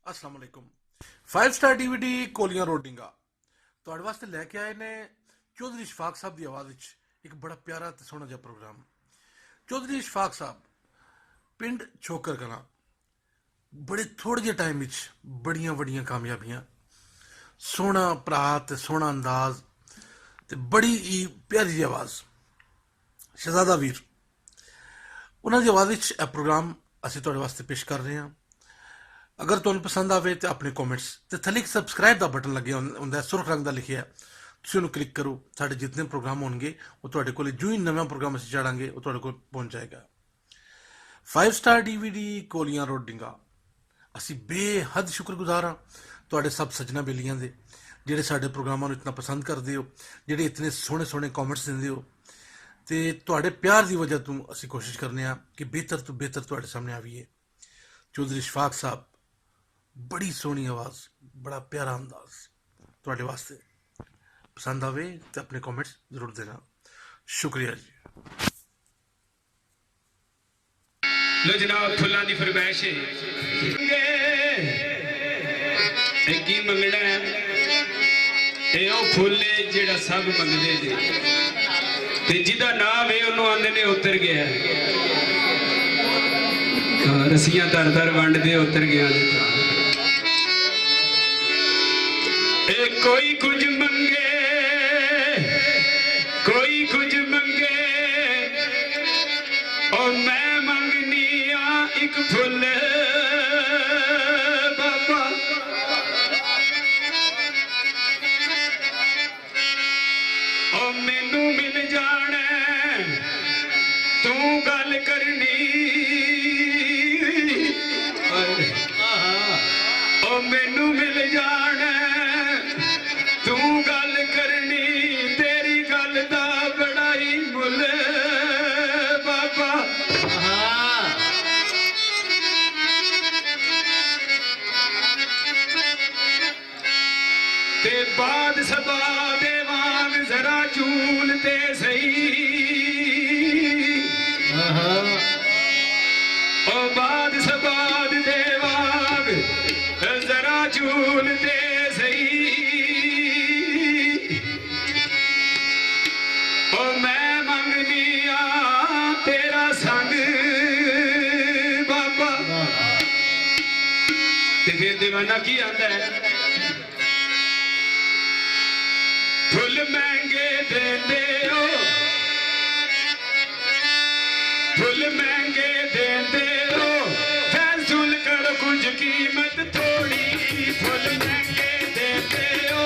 अस्सलाम वालेकुम। 5 star DVD कोलियां रोडिंगा ਤੁਹਾਡੇ ਵਾਸਤੇ ਲੈ ਕੇ ਆਏ ਨੇ ਚੌਧਰੀ ਇਸ਼ਫਾਕ ਸਾਹਿਬ ਦੀ ਆਵਾਜ਼ ਵਿੱਚ ਇੱਕ ਬੜਾ ਪਿਆਰਾ ਤੇ ਸੋਹਣਾ ਜਿਹਾ ਪ੍ਰੋਗਰਾਮ। ਚੌਧਰੀ ਇਸ਼ਫਾਕ ਸਾਹਿਬ ਪਿੰਡ ਛੋਕਰ ਕਲਾਂ ਬੜੇ ਥੋੜੇ ਜਿਹੇ ਟਾਈਮ ਵਿੱਚ ਬੜੀਆਂ ਵੱਡੀਆਂ ਕਾਮਯਾਬੀਆਂ, ਸੋਹਣਾ ਭਰਾ ਤੇ ਸੋਹਣਾ ਅੰਦਾਜ਼ ਤੇ ਬੜੀ ਹੀ ਪਿਆਰੀ ਜਿਹੀ ਆਵਾਜ਼। ਸ਼ਹਿਜ਼ਾਦਾ ਵੀਰ ਉਹਨਾਂ ਦੀ ਆਵਾਜ਼ ਵਿੱਚ ਇਹ ਪ੍ਰੋਗਰਾਮ ਅਸੀਂ ਤੁਹਾਡੇ ਵਾਸਤੇ ਪੇਸ਼ ਕਰ ਰਹੇ ਹਾਂ। अगर तुहानूं पसंद आवे तो अपने कॉमेंट्स तो थल्ले एक सबसक्राइब का बटन लगे होंदा सुर्ख रंग का लिखिया, तुसीं उहनूं क्लिक करो। साडे जितने प्रोग्राम होणगे वो तुहाडे कोल जो ही नवां प्रोग्राम असीं चाड़ांगे वो तुहाडे कोल पहुंच जाएगा। 5 स्टार DVD कोलियां रोडिंगा असीं बेहद शुक्रगुजार हाँ तुहाडे सब सज्जना बेलियां दे जिहड़े साडे प्रोग्रामां नूं इतना पसंद करदे हो, जिहड़े इतने सोहणे सोहणे कॉमेंट्स दिंदे हो ते तुहाडे प्यार की वजह तो असीं कोशिश करने कि बेहतर तो बेहतर तुहाडे सामने आवीए। चौधरी इशफाक साहब बड़ी सोहनी आवाज़, बड़ा प्यारा अंदाज, तुहाडे वास्ते पसंद आवे तो अपने कॉमेंट्स जरूर देना। शुक्रिया जी। लो जनाब फुल्लां दी फरमाइश है की मंगना है ओ फुल है जेड़ा सब मंगदे जे ते जिहदा नाम है उन्होंने आंदे ने उतर गया रसियां दर दर वंडदे उतर गया। कोई कुछ मंगे कोई कुछ मंगे और मैं मंगनी एक फुल बाबा और मैनू मिल जाना तू गल करनी और मैनू मिल जाना तू गल करनी तेरी गल दा बड़ा ही मुल बाबा। ते बाद सबा दे वांग जरा झूल ते सही ओ बाद सबा दे वांग जरा झूल ते तेरा संग बाबा। ते फिर दीवाना की आंदा है फुल महंगे देंदे हो फुल महंगे देंदे हो फैसुल कर कुछ कीमत थोड़ी फुल महंगे देंदे हो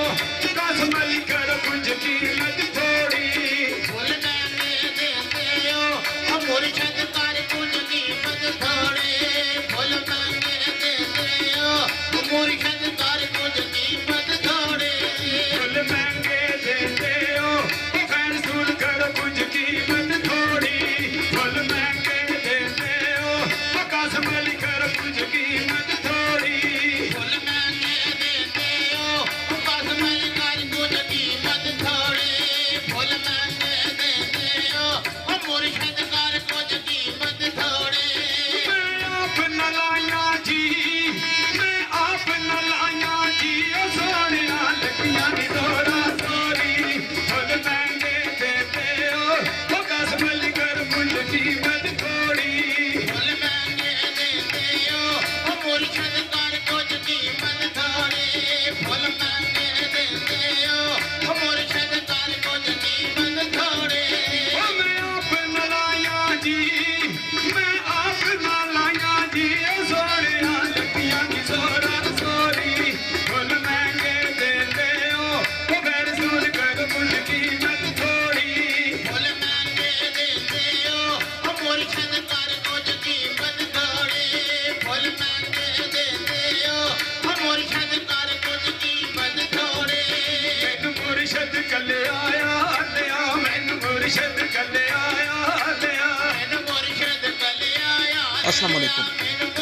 कसमल कर कुछ कीमत थोड़ी फुल महंगे देंदे हो मुर्शद कर कुछ कीमत थोड़ी फुल महंगे देंदे हो मुर्शद कर कुछ कीमत थोड़ी फुल महंगे देंदे हो फैसुल कर कुछ कीमत थोड़ी फुल महंगे देंदे हो कसमल कर कुछ कीमत थोड़ी फुल महंगे देंदे हो कसमल कर कुछ कीमत थोड़ी फुल महंगे देंदे हो मुर्शद कर कुछ कीमत थोड़ी। मैं आप न लाया जी मैं आप न लाया जी ओ सोनिया लगियां नी दौड़ा सोरी फुल महंगे देंदे हो कसमल कर कुछ कीमत थोड़ी फुल महंगे देंदे हो मुर्शद कर कुछ कीमत थोड़ी फुल महंगे देंदे हो मुर्शद कर कुछ कीमत थोड़ी। मैं आप न लाया जी मैं आप न लाया जी ओ सोनिया लगियां नी दौड़ा सोरी फुल महंगे देंदे हो फिर सुन कर कुछ कीमत थोड़ी फुल महंगे देंदे हो मुर्शद कर कुछ कीमत थोड़ी फुल महंगे देंदे हो मुर्शद कर कुछ कीमत थोड़ी। मैनू मुर्शद कले आया लिया मैनू मुर्शद कले आया लिया मैनू मुर्शद कले आया अस्सलाम वालेकुम।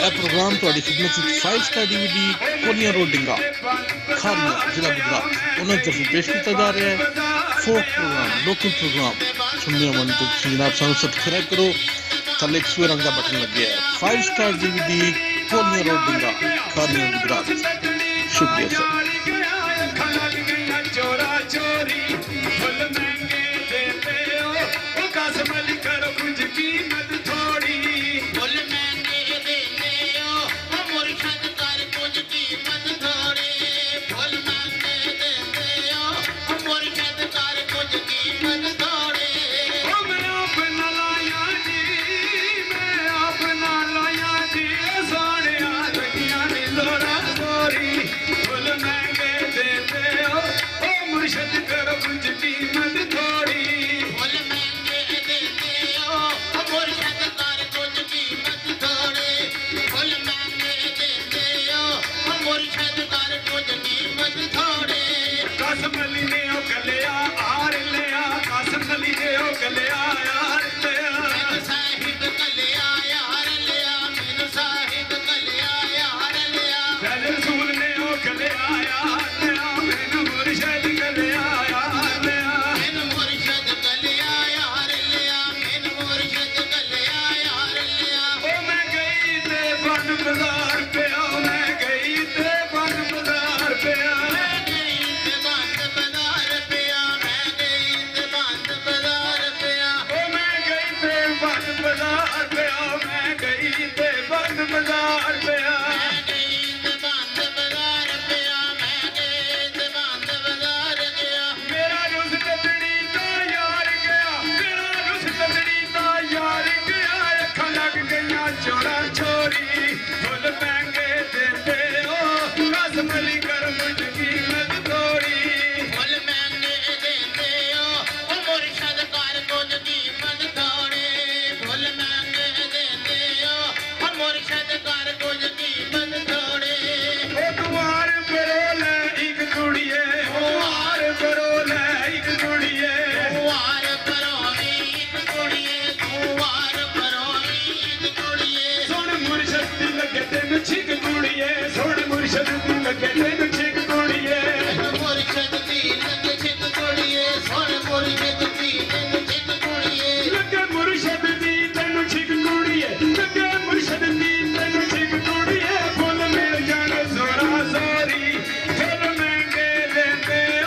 यह प्रोग्राम ਤੁਹਾਡੀ ਖidmat ਵਿੱਚ 5 स्टार DVD ਕੋਲੀਆਂ ਰੋਡਿੰਗਾ ਖਾਰੀਆਂ ਜ਼ਿਲ੍ਹਾ ਗੁਜਰਾਤ ਉਹਨਾਂ ਤਰਫੋਂ ਪੇਸ਼ ਕੀਤਾ ਜਾ ਰਿਹਾ ਹੈ। ਫੋਕ प्रोग्राम लोकल प्रोग्राम सुनने मन तो जनाब सानू सब्सक्राइब करो ਥੱਲੇ ਇੱਕ ਸੂਏ ਰੰਗ ਦਾ ਬਟਨ ਲੱਗਿਆ ਹੈ 5 ਸਟਾਰ DVD ਕੋਲੀਆਂ ਰੋਡ ਡਿੰਗਾ ਖਾਰੀਆਂ ਗੁਜਰਾਤ ਸ਼ੁਕਰੀਆ ਸਰ ਚੋਰਾ ਚੋਰੀ ਫੁੱਲ ਮਹਿੰਗੇ ਦੇਤੇ ਹੋ ਉਹ ਕਸਮ ਲਈ ਕਰੋ ਕੁਝ ਕੀਮਤ ਥੋੜੀ ਫੁੱਲ ਮਹਿੰਗੇ ਦਿੰਦੇ ਹੋ ਉਹ ਮੁਰਸ਼ਦ ਕਰ ਕੁਝ ਕੀਮਤ ਥੋੜੀ ਫੁੱਲ ਮਹਿੰਗੇ ਦਿੰਦੇ ਹੋ ਉਹ ਮੁਰਸ਼ਦ ਕਰ ਕੁਝ ਕੀਮਤ ਥੋੜੀ ਉਹ ਮੈਂ ਆਪਣਾ ਲਾਇਆ ਜੀ ਸੋਹਣਿਆ ਲੱਗੀਆਂ ਨੀ ਜ਼ੋਰਾ ਜ਼ੋਰੀ ਫੁੱਲ ਮਹਿੰਗੇ ਦੇਤੇ ਹੋ ਉਹ ਮੁਰਸ਼ਦ ਕਰੋ ਕੁਝ ਕੀਮਤ ਥੋੜੀ ਫੁੱਲ ਮਹਿੰਗੇ ਦਿੰਦੇ ਹੋ ਉਹ ਮੁਰਸ਼ਦ ਕਰ ਕੁਝ ਕੀਮਤ ਥੋੜੀ ਫੁੱਲ ਮਹਿੰਗੇ ਦਿੰਦੇ ਹੋ ਉਹ ਮੁਰਸ਼ਦ ਕਰ ਕੁਝ ਕੀਮਤ ਥੋੜੀ ਕਸਮ ਲਈ ਨੇ ਉਹ ਗਲਿਆ ਆਰ ਲਿਆ ਕਸਮ ਲਈ ਨੇ ਉਹ ਗਲਿਆ ਆਰ ਲਿਆ ਮੈਨੂੰ ਸਾਹਿਬ ਕਲਿਆ ਯਾਰ ਲਿਆ ਮੈਨੂੰ ਸਾਹਿਬ ਕਲਿਆ ਯਾਰ ਲਿਆ ਵੈਲ ਰਸੂਲ ਨੇ ਉਹ ਗਲਿਆ ਆਰ ਲਿਆ ਮੈਨੂੰ ਮੁਰਸ਼ਦ ਗਲਿਆ ਆਰ ਲਿਆ ਮੈਨੂੰ ਮੁਰਸ਼ਦ ਕਲਿਆ ਯਾਰ ਲਿਆ ਮੈਨੂੰ ਮੁਰਸ਼ਦ ਕਲਿਆ ਯਾਰ ਲਿਆ ਉਹ ਮੈਂ ਗਈ ਤੇ ਬਨ ਬਾਜ਼ਾਰ ਪਿਆ ਮੈਂ ਗਈ ਤੇ ਬਨ ਬਾਜ਼ਾਰ ਪਿਆ ਮੈਂ ਗਈ ਤੇ ਬੰਦ ਬਾਜ਼ਾਰ ਪਿਆ ਮੈਂ ਗਈ ਤੇ ਬੰਦ ਬਾਜ਼ਾਰ ਪਿਆ ਉਹ ਮੈਂ ਗਈ ਤੇ ਬਨ ਬਾਜ਼ਾਰ ਪਿਆ ਮੈਂ ਗਈ ਤੇ ਬਨ ਬਾਜ਼ਾਰ ਪਿਆ ਮੈਂ ਗਈ ਤੇ ਬੰਦ ਬਾਜ਼ਾਰ ਪਿਆ ਮੈਂ ਗਈ ਤੇ ਬੰਦ ਬਾਜ਼ਾਰ ਗਿਆ ਮੇਰਾ ਰੁਸ ਤਤੜੀ ਦਾ ਯਾਰ ਗਿਆ ਮੇਰਾ ਰੁਸ ਤਤੜੀ ਦਾ ਯਾਰ ਗਿਆ ਅੱਖਾਂ ਲੱਗ ਗਈਆਂ ਚੋਰਾ ਚੋਰੀ ਫੁੱਲ ਮਹਿੰਗੇ ਦਿੰਦੇ ਹੋ ਕਸਮ ਲਈ ਕਰ ਮੁਝ ਕੀਮਤ ਥੋੜੀ ਫੁੱਲ ਮਹਿੰਗੇ ਦਿੰਦੇ ਹੋ ਉਹ ਮੁਰਸ਼ਦ ਕਰ ਕੁਝ ਕੀਮਤ ਥੋੜੀ ਫੁੱਲ ਮਹਿੰਗੇ ਦਿੰਦੇ ਹੋ ਉਹ ਮੁਰਸ਼ਦ ਕਰ ਕੁਝ ਕੀਮਤ ਥੋੜੀ ਉਹ ਦੁਆਰ ਪਰੋ ਲੈ ਇੱਕ ਕੁੜੀਏ ਦੁਆਰ ਪਰੋ ਲੈ ਇੱਕ ਕੁੜੀਏ ਤੂੰ ਵਾਰ ਪਰੋਣੀ ਇੱਕ ਕੁੜੀਏ ਤੂੰ ਵਾਰ ਪਰੋਣੀ ਇੱਕ ਕੁੜੀਏ ਸੁਣ ਮੁਰਸ਼ਦ ਦੀ ਲੱਗੇ ਤੈਨੂੰ ਛਿਕ ਕੁੜੀਏ ਸੁਣ ਮੁਰਸ਼ਦ ਦੀ ਲੱਗੇ ਤੈਨੂੰ ਛਿਕ ਕੁੜੀਏ ਮੁਰਸ਼ਦ ਦੀ ਲੱਗ ਛਿਕ ਕੁੜੀਏ ਸੋਹਣ ਮੁਰਸ਼ਦ ਦੀ ਲੱਗ ਛਿਕ ਕੁੜੀਏ ਲੱਗੇ ਮੁਰਸ਼ਦ ਦੀ ਤੈਨੂੰ ਛਿਕ ਕੁੜੀਏ ਲੱਗੇ ਮੁਰਸ਼ਦ ਦੀ ਤੈਨੂੰ ਛਿਕ ਕੁੜੀਏ ਫੁੱਲ ਮਿਲ ਜਾਣ ਜ਼ੋਰਾ ਜ਼ੋਰੀ ਫੁੱਲ ਮਹਿੰਗੇ ਦਿੰਦੇ ਓ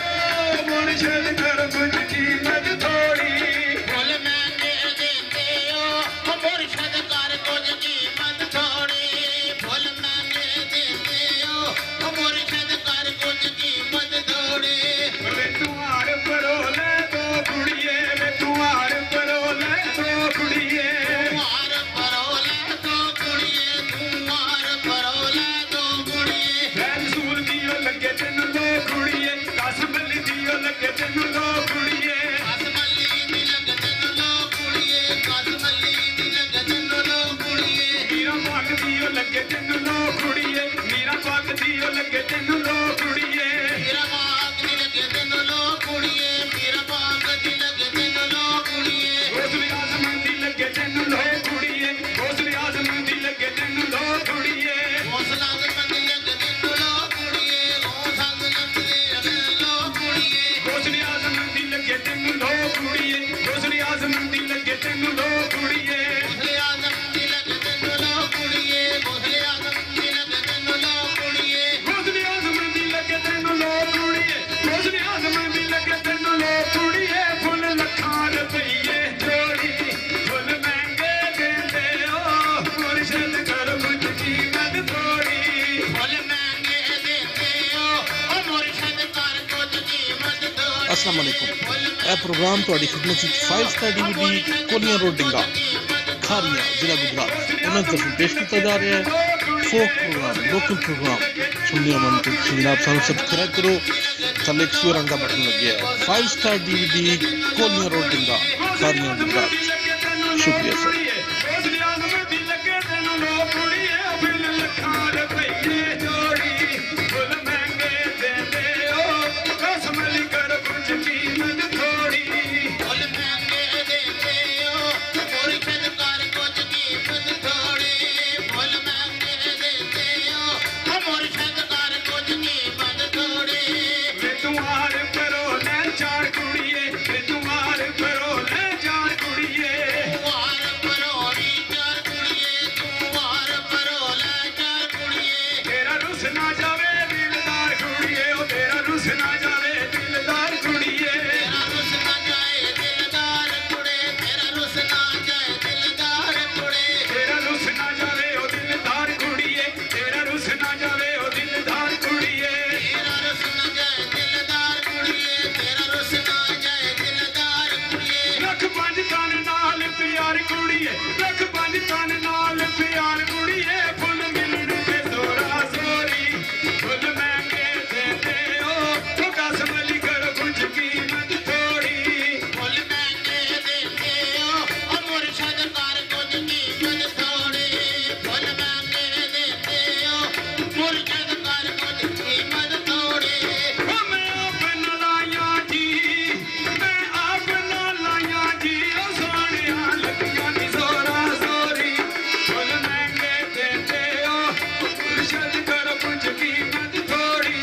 ਮੁਰਸ਼ਦ ਕਰ ਕੁਝ ਕੀਮਤ ਥੋੜੀ ਫੁੱਲ ਮਹਿੰਗੇ ਦਿੰਦੇ ਹੋ ਉਹ ਮੁਰਸ਼ਦ ਕਰ ਕੁਝ ਕੀਮਤ ਥੋੜੀ ਫੁੱਲ ਮਹਿੰਗੇ ਦਿੰਦੇ ਹੋ ਉਹ ਮੁਰਸ਼ਦ ਕਰ ਕੁਝ ਕੀਮਤ ਥੋੜੀ ਵੇ ਤੂੰ ਹਾਰ ਪਰੋ ਲੈ ਦੋ ਕੁੜੀਏ ਵੇ ਤੂੰ ਹਾਰ ਪਰੋ ਲੈ ਦੋ ਕੁੜੀਏ ਤੂੰ ਹਾਰ ਪਰੋਲੇ ਦੋ ਕੁੜੀਏ ਤੂੰ ਹਾਰ ਪਰੋਲੇ ਦੋ ਕੁੜੀਏ ਵੈਲ ਸੂਲ ਦੀਓ ਲੱਗੇ ਤੈਨੂੰ ਲੋ ਕੁੜੀਏ ਕਸਮ ਲਈ ਦੀਓ ਲੱਗੇ ਤੈਨੂੰ ਲੋ ਕੁੜੀਏ ਕਸਮੱਲੀ ਦੀ ਲੱਗ ਤੈਨੂੰ ਲੋ ਕੁੜੀਏ ਕਸਮੱਲੀ ਦੀ ਲੱਗ ਤੈਨੂੰ ਲੋ ਕੁੜੀਏ ਮੀਰਾ ਪੱਗ ਦੀਓ ਲੱਗੇ ਤੈਨੂੰ ਲੋ ਕੁੜੀਏ ਮੀਰਾ ਪੱਗ ਦੀਓ ਲੱਗੇ ਤੈਨੂੰ ਲੋ ਕੁੜੀਏ ਮੇਰਾ ਬਾਗ ਦੀ ਲੱਗੇ ਤੈਨੂੰ ਲੋ ਕੁੜੀਏ ਮੇਰਾ ਬਾਗ ਦੀ ਲੱਗੇ ਤੈਨੂੰ ਲੋ ਕੁੜੀਏ ਗੋਸਲੇ ਆਜ਼ਮਾਂ ਦੀ ਲੱਗੇ ਤੈਨੂੰ ਲੋ ਕੁੜੀਏ ਗੋਸਲੇ ਆਜ਼ਮਾਂ ਦੀ ਲੱਗੇ ਤੈਨੂੰ ਲੋ ਕੁੜੀਏ ਹੌਸਲਾ ਦੇ ਮੰਦੀ ਲੱਗੇ ਤੈਨੂੰ ਲੋ ਕੁੜੀਏ ਹੌਸਲਾ ਦੇ ਲੱਗੇ ਲੋ ਕੁੜੀਏ ਗੋਸਲੇ ਆਜ਼ਮਾਂ ਦੀ ਲੱਗੇ ਤੈਨੂੰ ਲੋ ਕੁੜੀਏ ਗੋਸਲੇ ਆਜ਼ਮਾਂ ਦੀ ਲੱਗੇ ਤੈਨੂੰ ਲੋ ਕੁੜੀਏ ਮੁਸਲੇ ਆਜ਼ਮ ਦੀ ਲੱਗੇ ਤੈਨੂੰ ਲੋ ਕੁੜੀਏ ਮੁਸਲੇ ਆਜ਼ਮ ਦੀ ਲੱਗੇ ਤੈਨੂੰ ਲੋ ਕੁੜੀਏ ਗੋਸਲੇ ਆਜ਼ਮਾਂ ਦੀ ਲੱਗੇ ਤੈਨੂੰ ਲੋ ਕੁੜੀਏ ਗੋਸਲੇ ਆਜ਼ਮਾਂ ਦੀ ਲੱਗੇ ਤੈਨੂੰ ਲੋ ਕੁੜੀਏ ਫੁੱਲ ਲੱਖਾਂ ਰੁਪਈਏ ਜੋੜੀ ਫੁੱਲ ਮਹਿੰਗੇ ਦਿੰਦੇ ਓ ਮੁਰਸ਼ਦ ਕਰ ਕੁਝ ਕੀਮਤ ਥੋੜੀ ਫੁੱਲ ਮਹਿੰਗੇ ਦਿੰਦੇ ਹੋ ਉਹ ਮੁਰਸ਼ਦ ਕਰ ਕੁਝ ਕੀਮਤ ਥੋੜੀ अस्सलाम वालेकुम ਇਹ ਪ੍ਰੋਗਰਾਮ ਤੁਹਾਡੀ ਖidmat ਵਿੱਚ 5 ਸਟਾਰ DVD ਕੋਲੀਆਂ ਰੋਡ ਡਿੰਗਾ ਖਾਰੀਆਂ ਜ਼ਿਲ੍ਹਾ ਗੁਜਰਾਤ ਉਹਨਾਂ ਤਰਫੋਂ ਪੇਸ਼ ਕੀਤਾ ਜਾ ਰਿਹਾ ਹੈ ਫੋਕ ਪ੍ਰੋਗਰਾਮ ਲੋਕਲ ਪ੍ਰੋਗਰਾਮ ਸੁਣਨੇ ਮਨ ਤੇ ਜਨਾਬ ਸਾਨੂੰ ਸਬਸਕ੍ਰਾਈਬ ਕਰੋ ਥੱਲੇ ਇੱਕ ਸੂਏ ਰੰਗ ਦਾ ਬਟਨ ਲੱਗਿਆ ਹੈ 5 ਸਟਾਰ DVD ਕੋਲੀਆਂ ਰੋਡ ਡਿੰਗਾ ਖਾਰੀਆਂ ਗੁਜਰਾਤ ਸ਼ੁਕਰੀਆ ਸਰ ਗੋਸਲੇ ਆਜ਼ਮਾਂ ਦੀ ਲੱਗੇ ਤੈਨੂੰ ਲੋ ਕੁੜੀਏ ਫੁੱਲ ਲੱਖਾਂ ਰੁਪਈਏ ਜੋੜੀ ਫੁੱਲ ਮਹਿੰਗੇ ਦਿੰਦੇ ਓ ਕਸਮ ਲਈ ਕਰ ਕੁਝ ਕੀਮਤ ਥੋੜੀ ਫੁੱਲ ਮਹਿੰਗੇ ਦਿੰਦੇ ਹੋ ਮੁਰਸ਼ਦ ਕਰ ਕੁਝ ਕੀਮਤ ਥੋੜੀ ਫੁੱਲ ਮਹਿੰਗੇ ਦਿੰਦੇ ਹੋ ਮੁਰਸ਼ਦ ਕਰ ਕੁਝ ਕੀਮਤ ਥੋੜੀ ਵੇ ਤੂੰ ਹਾਰ ਪਰੋ ਲੈ ਚਾਰ ਕੁੜੀਏ ਵੇ ਤੂੰ ਹਾਰ ਪਰੋ ਲੈ ਚਾਰ ਕੁੜੀਏ ਵਾਰ ਪਰ रुस ना जावे दिलदार कुड़िए ओ तेरा रुस ना जावे दिलदार कुड़िए तेरा रुस ना जाए दिलदार कुड़े तेरा रुस ना जाए दिलदार कुड़े तेरा रुस ना जावे ओ दिलदार कुड़िए तेरा रुस ना जावे ओ दिलदार कुड़िए तेरा रुस ना जाए दिलदार कुड़िए तेरा रुस ना जाए दिलदार कुड़िए रख पंज तन नाल प्यार कुड़िए रख पंज तन नाल प्यार कुड़िए फुल मिलन दे तोरा सोरी फुल महंगे देते हो कसम लिखर कुछ कीमत थोड़ी फुल महंगे देते हो ओ मुर्शद कर कुछ कीमत थोड़ी फुल महंगे देते हो मुर्शद कर कुछ कीमत थोड़ी ओ मैं अपना लाया जी मैं अपना लाया जी ओ सोनिया लगियां नी जोरा जोरी फुल महंगे देते हो मुर्शद कर कुछ कीमत थोड़ी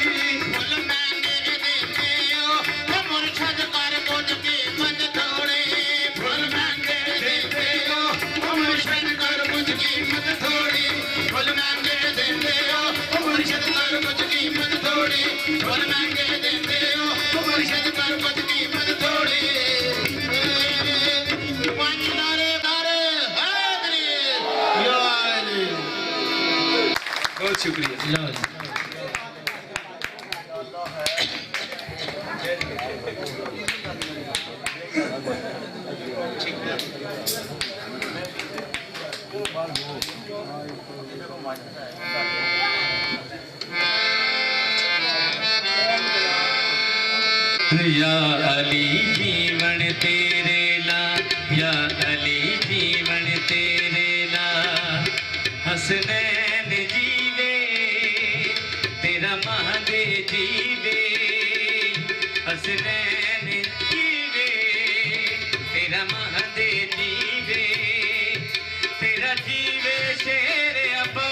फुल महंगे देते हो ओ मुर्शद कर कुछ कीमत थोड़ी फुल महंगे देते हो ओ मुर्शद कर कुछ कीमत थोड़ी फुल महंगे देते हो ओ मुर्शद कर कुछ कीमत थोड़ी फुल महंगे देते हो ओ मुर्शद कर कुछ कीमत थोड़ी पंज नारे नारे हैदरी या अली बहुत शुक्रिया लो जी या अली जीवन तेरे ला या अली जीवन तेरे ला हसनैन जीवे तेरा महदे जीवे हसनैन जीवे तेरा महदे जीवे तेरा जीवे शेर अबा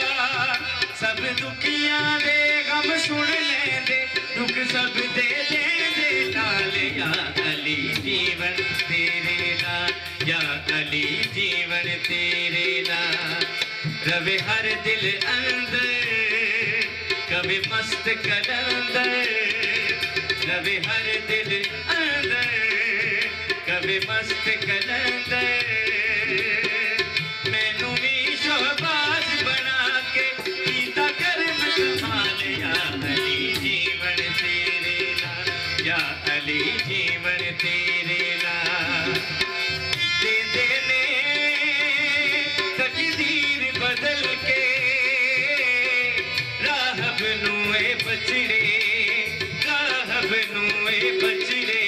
सब दुखियां दे गम सुन लेंदे दुख सब दे देंदे नाल या अली जीवन तेरे ला या अली जीवन तेरे ला रवे हर दिल अंदर कभी मस्त कलंदर रवे हर दिल अंदर कभी मस्त कलंदर मैनू भी शहबाज बना के कीता कर्म कमाल या अली जीवन तेरे ला या अली जीवन तेरे ला दे ने तकदीर बदल के राहब नूए बचड़े राहब नूए बचड़े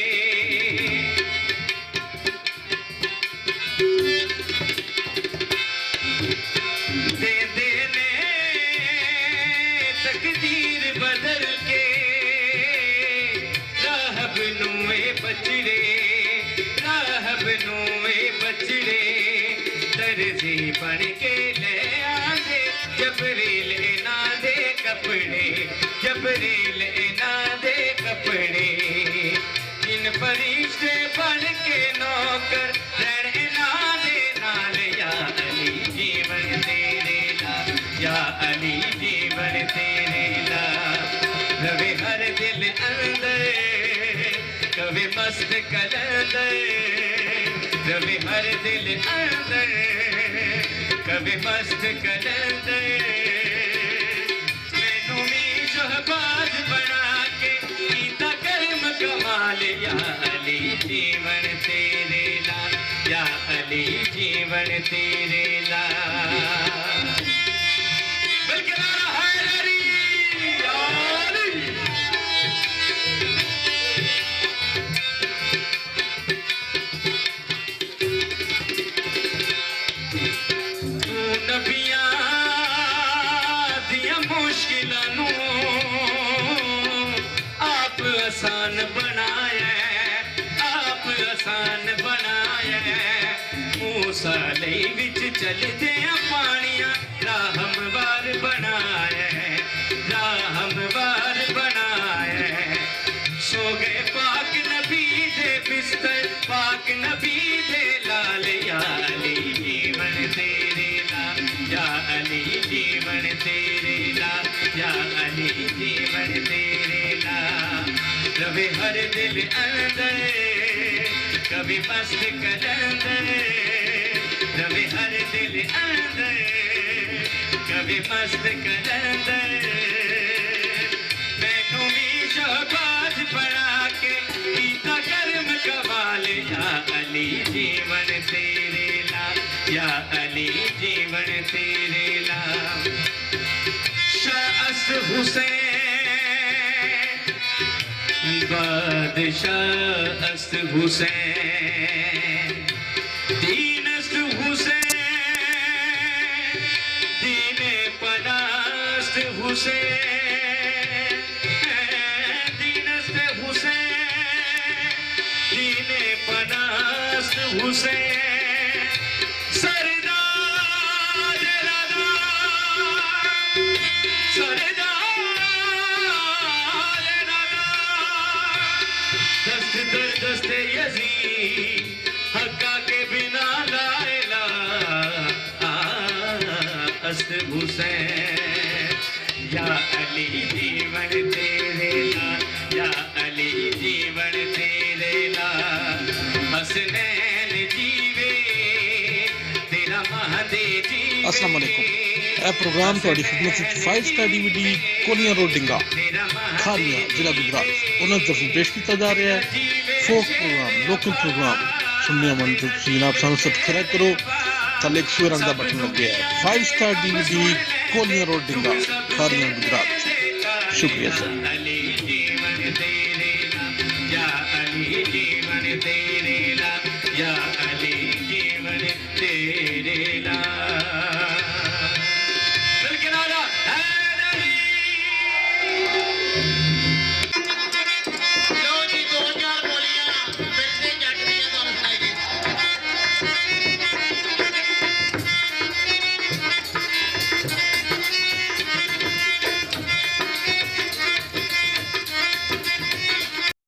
दे ने तकदीर बदल के राहब नूए बचड़े राहब नूए बचड़े दर्जी बन के ले आंदे जबरील ना दे कपड़े जबरील ना दे कपड़े इन फरिश्ते बन के नौकर रहने ना दे नाल या अली जीवन तेरे ला या अली जीवन तेरे ला रवे हर दिल अंदर कभी मस्त कलंदर रवे हर दिल अंदर कभी मस्त कलंदर मैनू भी शहबाज बना के कीता कर्म कमाल या अली जीवन तेरे ला या अली जीवन तेरे ला बल्कि नारा हैदरी या अली तू नबियां दियां मुश्किलां नू आप आसान बनाया आप आसान बनाया मूसा लई विच चलदे पानियां राह हमवार बनाया राह हमवार बनाया सो गए पाक नबी दे बिस्तर पाक नबी दे लाल या अली जीवन तेरे ला या अली जीवन तेरे ला या अली अली जीवन तेरे नाम रवे हर दिल अंदर कभी मस्त कलंदर रवे हर दिल अंदर कभी मस्त कलंदर मैनू भी शहबाज बना के कीता कर्म कमाल या अली जीवन तेरे नाम या अली जीवन तेरे नाम शाह अस्त हुसैन बादशाह अस्त हुसैन दीन अस्त हुसैन दीन पनास्त हुसैन दीन अस्त हुसैन दीन पनास्त हुसैन सरदार राधा दस्त दर दस्ते यजीद हक्का के बिना लाइला अस्त हुसैन या अली जीवन तेरे नाम या अली जीवन तेरे नाम हसनैन जीवे तेरा महदे जीवे अस्सलाम वालेकुम ਇਹ ਪ੍ਰੋਗਰਾਮ ਤੁਹਾਡੀ ਖidmat ਵਿੱਚ 5 ਸਟਾਰ DVD ਕੋਲੀਆਂ ਰੋਡ ਡਿੰਗਾ ਖਾਲੀਆਂ ਜ਼ਿਲ੍ਹਾ ਗੁਜਰਾਤ ਉਹਨਾਂ ਤਰਫੋਂ ਪੇਸ਼ ਕੀਤਾ ਜਾ ਰਿਹਾ ਹੈ ਫੋਕ ਪ੍ਰੋਗਰਾਮ ਲੋਕਲ ਪ੍ਰੋਗਰਾਮ ਸੁਣਨੇ ਮਨ ਤੇ ਤੁਸੀਂ ਜਨਾਬ ਸਾਨੂੰ ਸਬਸਕ੍ਰਾਈਬ ਕਰੋ ਥੱਲੇ ਇੱਕ ਸੂਰ ਰੰਗ ਦਾ ਬਟਨ ਲੱਗਿਆ ਹੈ 5 ਸਟਾਰ DVD ਕੋਲੀਆਂ ਰੋਡ ਡਿੰਗਾ ਖਾਲੀਆਂ ਗੁਜਰਾਤ ਸ਼ੁਕਰੀਆ ਸਰ अली जीवन तेरे नाम या अली जीवन तेरे